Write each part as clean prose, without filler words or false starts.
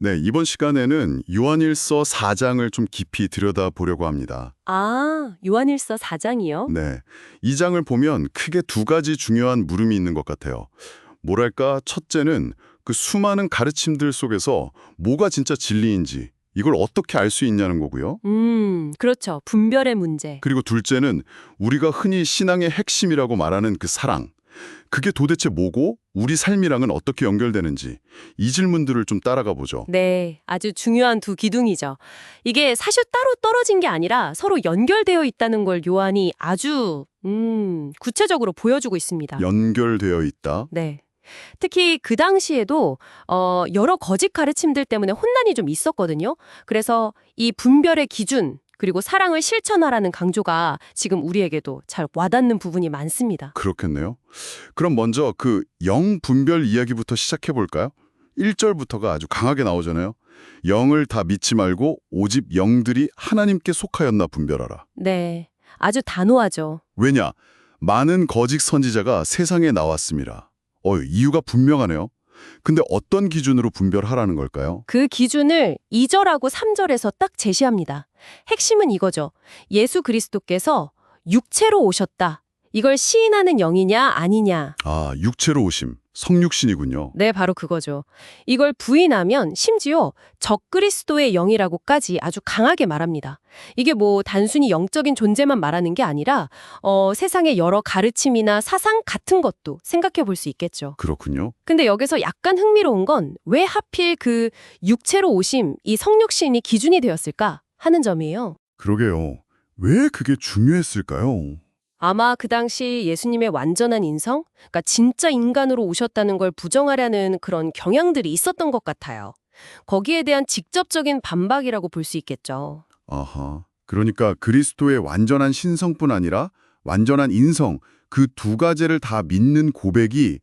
네, 이번 시간에는 요한일서 4장을 좀 깊이 들여다보려고 합니다. 아, 요한일서 4장이요? 네, 이 장을 보면 크게 두 가지 중요한 물음이 있는 것 같아요. 뭐랄까, 첫째는 그 수많은 가르침들 속에서 뭐가 진짜 진리인지 이걸 어떻게 알 수 있냐는 거고요. 그렇죠. 분별의 문제. 그리고 둘째는 우리가 흔히 신앙의 핵심이라고 말하는 그 사랑. 그게 도대체 뭐고 우리 삶이랑은 어떻게 연결되는지 이 질문들을 좀 따라가 보죠. 네, 아주 중요한 두 기둥이죠. 이게 사실 따로 떨어진 게 아니라 서로 연결되어 있다는 걸 요한이 아주 구체적으로 보여주고 있습니다. 연결되어 있다. 네. 특히 그 당시에도 여러 거짓 가르침들 때문에 혼란이 좀 있었거든요. 그래서 이 분별의 기준 그리고 사랑을 실천하라는 강조가 지금 우리에게도 잘 와닿는 부분이 많습니다. 그렇겠네요. 그럼 먼저 그 영 분별 이야기부터 시작해 볼까요? 1절부터가 아주 강하게 나오잖아요. 영을 다 믿지 말고 오직 영들이 하나님께 속하였나 분별하라. 네, 아주 단호하죠. 왜냐? 많은 거짓 선지자가 세상에 나왔습니다. 이유가 분명하네요. 근데 어떤 기준으로 분별하라는 걸까요? 그 기준을 2절하고 3절에서 딱 제시합니다. 핵심은 이거죠. 예수 그리스도께서 육체로 오셨다. 이걸 시인하는 영이냐 아니냐. 아, 육체로 오심, 성육신이군요. 네, 바로 그거죠. 이걸 부인하면 심지어 적그리스도의 영이라고까지 아주 강하게 말합니다. 이게 뭐 단순히 영적인 존재만 말하는 게 아니라 세상의 여러 가르침이나 사상 같은 것도 생각해 볼 수 있겠죠. 그렇군요. 근데 여기서 약간 흥미로운 건 왜 하필 그 육체로 오심, 이 성육신이 기준이 되었을까 하는 점이에요. 그러게요. 왜 그게 중요했을까요? 아마 그 당시 예수님의 완전한 인성, 그러니까 진짜 인간으로 오셨다는 걸 부정하려는 그런 경향들이 있었던 것 같아요. 거기에 대한 직접적인 반박이라고 볼 수 있겠죠. 아하. 그러니까 그리스도의 완전한 신성뿐 아니라 완전한 인성, 그 두 가지를 다 믿는 고백이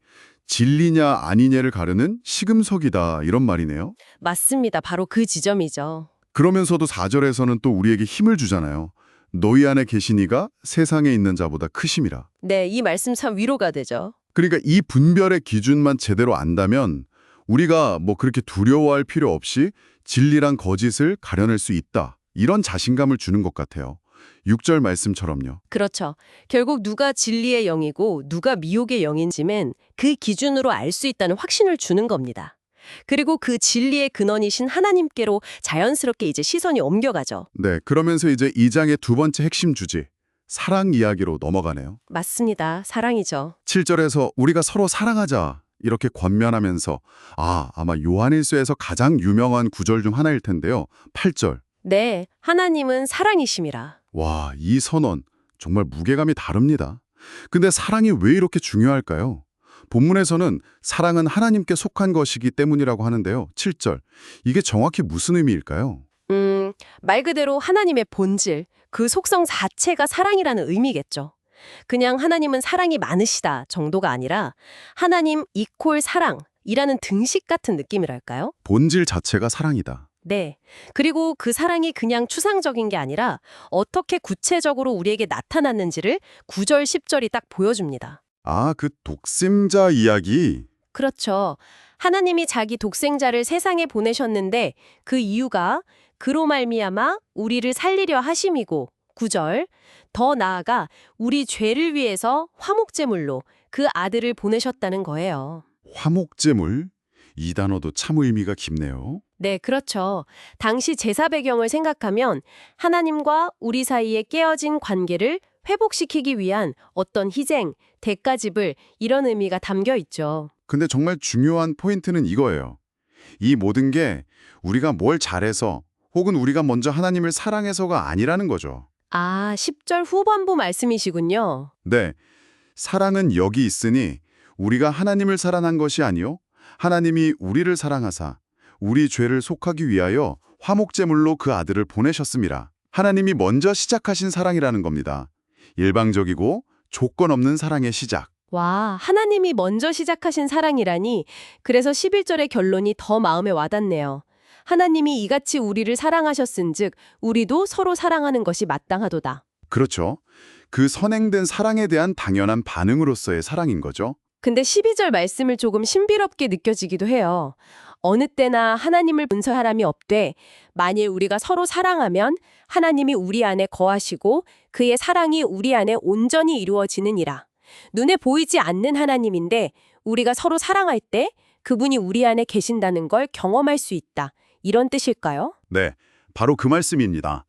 진리냐 아니냐를 가르는 시금석이다 이런 말이네요. 맞습니다. 바로 그 지점이죠. 그러면서도 4절에서는 또 우리에게 힘을 주잖아요. 너희 안에 계신 이가 세상에 있는 자보다 크심이라. 네, 이 말씀 참 위로가 되죠. 그러니까 이 분별의 기준만 제대로 안다면 우리가 뭐 그렇게 두려워할 필요 없이 진리랑 거짓을 가려낼 수 있다. 이런 자신감을 주는 것 같아요. 6절 말씀처럼요. 그렇죠. 결국 누가 진리의 영이고 누가 미혹의 영인지는 그 기준으로 알 수 있다는 확신을 주는 겁니다. 그리고 그 진리의 근원이신 하나님께로 자연스럽게 이제 시선이 옮겨가죠. 네, 그러면서 이제 2장의 두 번째 핵심 주제, 사랑 이야기로 넘어가네요. 맞습니다. 사랑이죠. 7절에서 우리가 서로 사랑하자 이렇게 권면하면서 아마 요한일서에서 가장 유명한 구절 중 하나일 텐데요. 8절. 네, 하나님은 사랑이심이라. 와, 이 선언 정말 무게감이 다릅니다. 근데 사랑이 왜 이렇게 중요할까요? 본문에서는 사랑은 하나님께 속한 것이기 때문이라고 하는데요. 7절. 이게 정확히 무슨 의미일까요? 말 그대로 하나님의 본질, 그 속성 자체가 사랑이라는 의미겠죠. 그냥 하나님은 사랑이 많으시다 정도가 아니라 하나님 이퀄 사랑이라는 등식 같은 느낌이랄까요? 본질 자체가 사랑이다. 네. 그리고 그 사랑이 그냥 추상적인 게 아니라 어떻게 구체적으로 우리에게 나타났는지를 9절, 10절이 딱 보여줍니다. 아, 그 독생자 이야기. 그렇죠. 하나님이 자기 독생자를 세상에 보내셨는데 그 이유가 그로 말미암아 우리를 살리려 하심이고 9절 더 나아가 우리 죄를 위해서 화목제물로 그 아들을 보내셨다는 거예요. 화목제물. 이 단어도 참 의미가 깊네요. 네, 그렇죠. 당시 제사 배경을 생각하면 하나님과 우리 사이에 깨어진 관계를 회복시키기 위한 어떤 희생, 대가집을 이런 의미가 담겨 있죠. 근데 정말 중요한 포인트는 이거예요. 이 모든 게 우리가 뭘 잘해서 혹은 우리가 먼저 하나님을 사랑해서가 아니라는 거죠. 아, 10절 후반부 말씀이시군요. 네, 사랑은 여기 있으니 우리가 하나님을 사랑한 것이 아니요 하나님이 우리를 사랑하사 우리 죄를 속하기 위하여 화목제물로 그 아들을 보내셨습니다. 하나님이 먼저 시작하신 사랑이라는 겁니다. 일방적이고 조건 없는 사랑의 시작. 와, 하나님이 먼저 시작하신 사랑이라니 그래서 11절의 결론이 더 마음에 와닿네요. 하나님이 이같이 우리를 사랑하셨은즉 우리도 서로 사랑하는 것이 마땅하도다. 그렇죠. 그 선행된 사랑에 대한 당연한 반응으로서의 사랑인 거죠. 근데 12절 말씀을 조금 신비롭게 느껴지기도 해요. 어느 때나 하나님을 본 사람이 없되 만일 우리가 서로 사랑하면 하나님이 우리 안에 거하시고 그의 사랑이 우리 안에 온전히 이루어지느니라. 눈에 보이지 않는 하나님인데 우리가 서로 사랑할 때 그분이 우리 안에 계신다는 걸 경험할 수 있다. 이런 뜻일까요? 네, 바로 그 말씀입니다.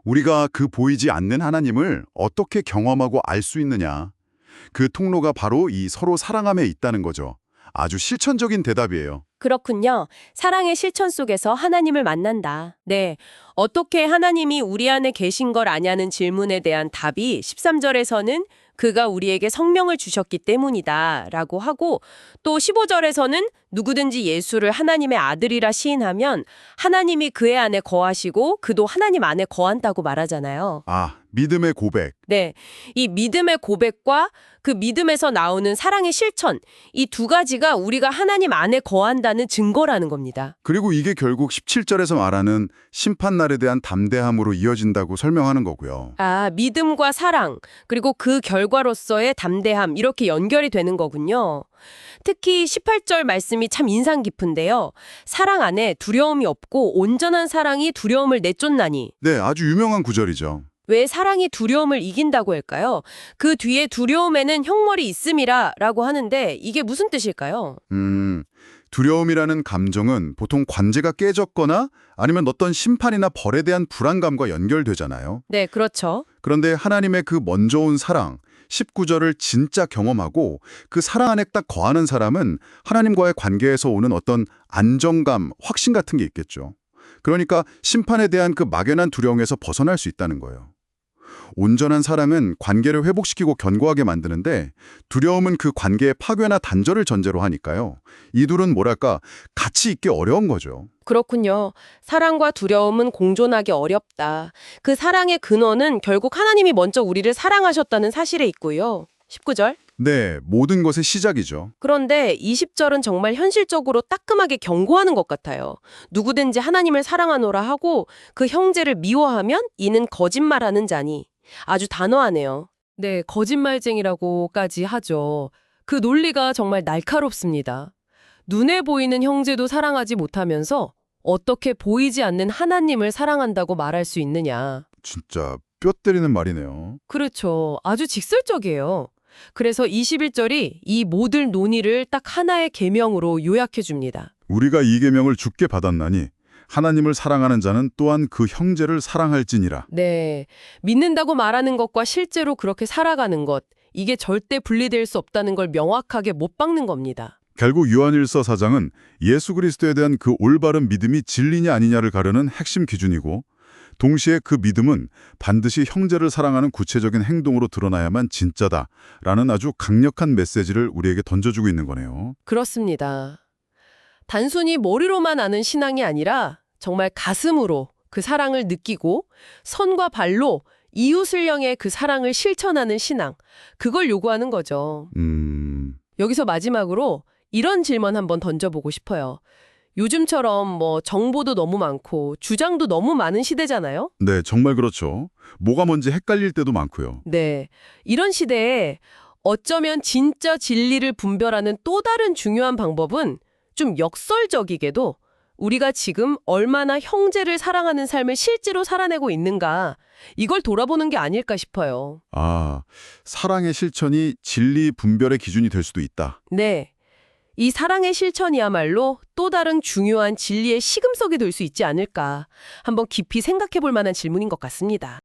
우리가 그 보이지 않는 하나님을 어떻게 경험하고 알 수 있느냐. 그 통로가 바로 이 서로 사랑함에 있다는 거죠. 아주 실천적인 대답이에요. 그렇군요. 사랑의 실천 속에서 하나님을 만난다. 네. 어떻게 하나님이 우리 안에 계신 걸 아냐는 질문에 대한 답이 13절에서는 그가 우리에게 성령을 주셨기 때문이다 라고 하고 또 15절에서는 누구든지 예수를 하나님의 아들이라 시인하면 하나님이 그의 안에 거하시고 그도 하나님 안에 거한다고 말하잖아요. 아, 믿음의 고백. 네. 이 믿음의 고백과 그 믿음에서 나오는 사랑의 실천, 이 두 가지가 우리가 하나님 안에 거한다는 증거라는 겁니다. 그리고 이게 결국 17절에서 말하는 심판날에 대한 담대함으로 이어진다고 설명하는 거고요. 아, 믿음과 사랑, 그리고 그 결과로서의 담대함, 이렇게 연결이 되는 거군요. 특히 18절 말씀이 참 인상 깊은데요. 사랑 안에 두려움이 없고 온전한 사랑이 두려움을 내쫓나니. 네, 아주 유명한 구절이죠. 왜 사랑이 두려움을 이긴다고 할까요? 그 뒤에 두려움에는 형벌이 있음이라 라고 하는데 이게 무슨 뜻일까요? 두려움이라는 감정은 보통 관계가 깨졌거나 아니면 어떤 심판이나 벌에 대한 불안감과 연결되잖아요. 네, 그렇죠. 그런데 하나님의 그 먼저 온 사랑, 19절을 진짜 경험하고 그 사랑 안에 딱 거하는 사람은 하나님과의 관계에서 오는 어떤 안정감, 확신 같은 게 있겠죠. 그러니까 심판에 대한 그 막연한 두려움에서 벗어날 수 있다는 거예요. 온전한 사랑은 관계를 회복시키고 견고하게 만드는데 두려움은 그 관계의 파괴나 단절을 전제로 하니까요. 이 둘은 뭐랄까 같이 있기 어려운 거죠. 그렇군요. 사랑과 두려움은 공존하기 어렵다. 그 사랑의 근원은 결국 하나님이 먼저 우리를 사랑하셨다는 사실에 있고요. 19절. 네, 모든 것의 시작이죠. 그런데 20절은 정말 현실적으로 따끔하게 경고하는 것 같아요. 누구든지 하나님을 사랑하노라 하고 그 형제를 미워하면 이는 거짓말하는 자니. 아주 단호하네요. 네, 거짓말쟁이라고까지 하죠. 그 논리가 정말 날카롭습니다. 눈에 보이는 형제도 사랑하지 못하면서 어떻게 보이지 않는 하나님을 사랑한다고 말할 수 있느냐. 진짜 뼈 때리는 말이네요. 그렇죠. 아주 직설적이에요. 그래서 21절이 이 모든 논의를 딱 하나의 계명으로 요약해 줍니다. 우리가 이 계명을 주께 받았나니 하나님을 사랑하는 자는 또한 그 형제를 사랑할지니라. 네. 믿는다고 말하는 것과 실제로 그렇게 살아가는 것, 이게 절대 분리될 수 없다는 걸 명확하게 못 박는 겁니다. 결국 요한일서 4장은 예수 그리스도에 대한 그 올바른 믿음이 진리냐 아니냐를 가르는 핵심 기준이고 동시에 그 믿음은 반드시 형제를 사랑하는 구체적인 행동으로 드러나야만 진짜다라는 아주 강력한 메시지를 우리에게 던져주고 있는 거네요. 그렇습니다. 단순히 머리로만 아는 신앙이 아니라 정말 가슴으로 그 사랑을 느끼고 손과 발로 이웃을 향해 그 사랑을 실천하는 신앙, 그걸 요구하는 거죠. 여기서 마지막으로 이런 질문 한번 던져보고 싶어요. 요즘처럼 정보도 너무 많고 주장도 너무 많은 시대잖아요? 네, 정말 그렇죠. 뭐가 뭔지 헷갈릴 때도 많고요. 네. 이런 시대에 어쩌면 진짜 진리를 분별하는 또 다른 중요한 방법은 좀 역설적이게도 우리가 지금 얼마나 형제를 사랑하는 삶을 실제로 살아내고 있는가, 이걸 돌아보는 게 아닐까 싶어요. 아, 사랑의 실천이 진리 분별의 기준이 될 수도 있다. 네. 이 사랑의 실천이야말로 또 다른 중요한 진리의 시금석이 될 수 있지 않을까, 한번 깊이 생각해 볼 만한 질문인 것 같습니다.